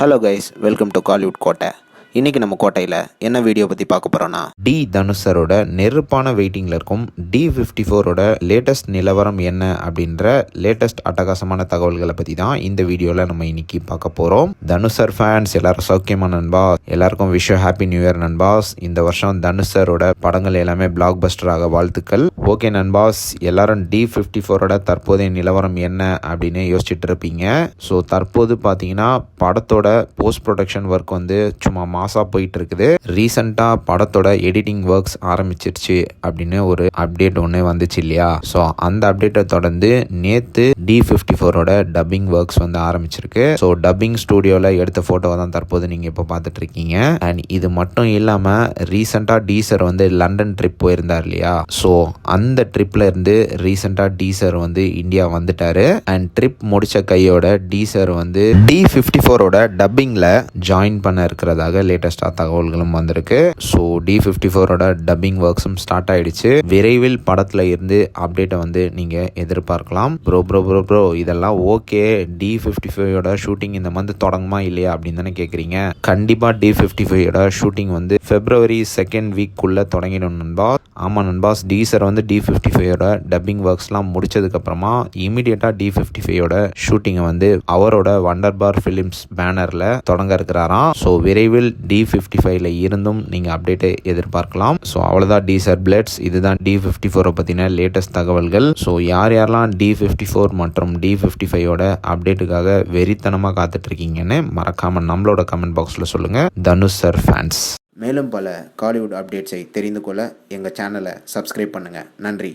Hello guys, welcome to Kollywood கோட்டை. இன்றைக்கி நம்ம கோட்டையில் என்ன வீடியோ பற்றி பார்க்க போகிறோன்னா, தனுஷரோட நெருப்பான வெயிட்டிங்கில் இருக்கும் D54ஓட லேட்டஸ்ட் நிலவரம் என்ன அப்படின்ற லேட்டஸ்ட் அட்டகாசமான தகவல்களை பற்றி தான் இந்த வீடியோவில் நம்ம இன்னைக்கு பார்க்க போகிறோம். தனுஷர் ஃபேன்ஸ் எல்லாரும் சௌக்கியமா நண்பா, எல்லாருக்கும் விஷயம் ஹாப்பி நியூ இயர் நண்பாஸ். இந்த வருஷம் தனுஷரோட படங்கள் எல்லாமே பிளாக் பஸ்டராக வாழ்த்துக்கள். ஓகே நண்பாஸ், எல்லாரும் D54ஓட தற்போதைய நிலவரம் என்ன அப்படின்னு யோசிச்சுட்டு இருப்பீங்க. ஸோ தற்போது பார்த்தீங்கன்னா படத்தோட போஸ்ட் ப்ரொடக்ஷன் ஒர்க் வந்து சும்மா மாசா போயிட்டு இருக்குது. ரீசெண்டாக படத்தோட எடிட்டிங் ஒர்க்ஸ் ஆரம்பிச்சிருச்சு அப்படின்னு ஒரு அப்டேட் ஒன்று வந்துச்சு இல்லையா? ஸோ அந்த அப்டேட்டை தொடர்ந்து நேற்று D54ஓட டப்பிங் ஒர்க்ஸ் வந்து ஆரம்பிச்சிருக்கு. ஸோ டப்பிங் ஸ்டூடியோவில் எடுத்த ஃபோட்டோவை தான் தற்போது நீங்கள் இப்போ பார்த்துட்டு இருக்கீங்க. அண்ட் இது மட்டும் இல்லாமல் ரீசெண்டாக டீசர் வந்து லண்டன் ட்ரிப் போயிருந்தார் இல்லையா? ஸோ அந்த ட்ரிப்ல இருந்து ரீசெண்டாக டீசர் வந்து இந்தியா வந்துட்டாரு. அண்ட் ட்ரிப் முடிச்ச கையோட டீசர் வந்து D54ஓட டப்பிங்கில் ஜாயின் பண்ண இருக்கிறதாக லேட்டஸ்டாக தகவல்களும் வந்திருக்கு. ஸோ D54ஓட டப்பிங் ஒர்க்ஸும் ஸ்டார்ட் ஆயிடுச்சு. விரைவில் படத்தில் இருந்து அப்டேட்டை வந்து நீங்கள் எதிர்பார்க்கலாம். ப்ரோ இதெல்லாம் ஓகே, D55ஓட ஷூட்டிங் இந்த மந்த் தொடங்குமா இல்லையா அப்படின்னு தானே கேட்குறீங்க. கண்டிப்பாக D55ஓட ஷூட்டிங் வந்து February 2nd வீக்குள்ளே தொடங்கிடும் நண்பா. ஆமாம் நண்பாஸ், டீசர் வந்து D55ஓட டப்பிங் ஒர்க்ஸ்லாம் முடிச்சதுக்கப்புறமா இமீடியட்டாக D55ஓட ஷூட்டிங்கை வந்து அவரோட வண்டர்பார் ஃபிலிம்ஸ் பேனரில் தொடங்க இருக்கிறாராம். ஸோ விரைவில் D55ல இருந்தும் நீங்கள் அப்டேட்டை எதிர்பார்க்கலாம். ஸோ அவ்வளோதான் டீசர் பிளேட்ஸ். இதுதான் D54 பற்றின லேட்டஸ்ட் தகவல்கள். ஸோ யாரெல்லாம் D54 மற்றும் D55ஓட அப்டேட்டுக்காக வெறித்தனமாக காத்துட்ருக்கீங்கன்னு மறக்காமல் நம்மளோட கமெண்ட் பாக்ஸில் சொல்லுங்கள். Dhanush sir fans. மேலும் பல காலிவுட் அப்டேட்ஸை தெரிந்து கொள்ள எங்கள் சேனலை சப்ஸ்கிரைப் பண்ணுங்கள். நன்றி.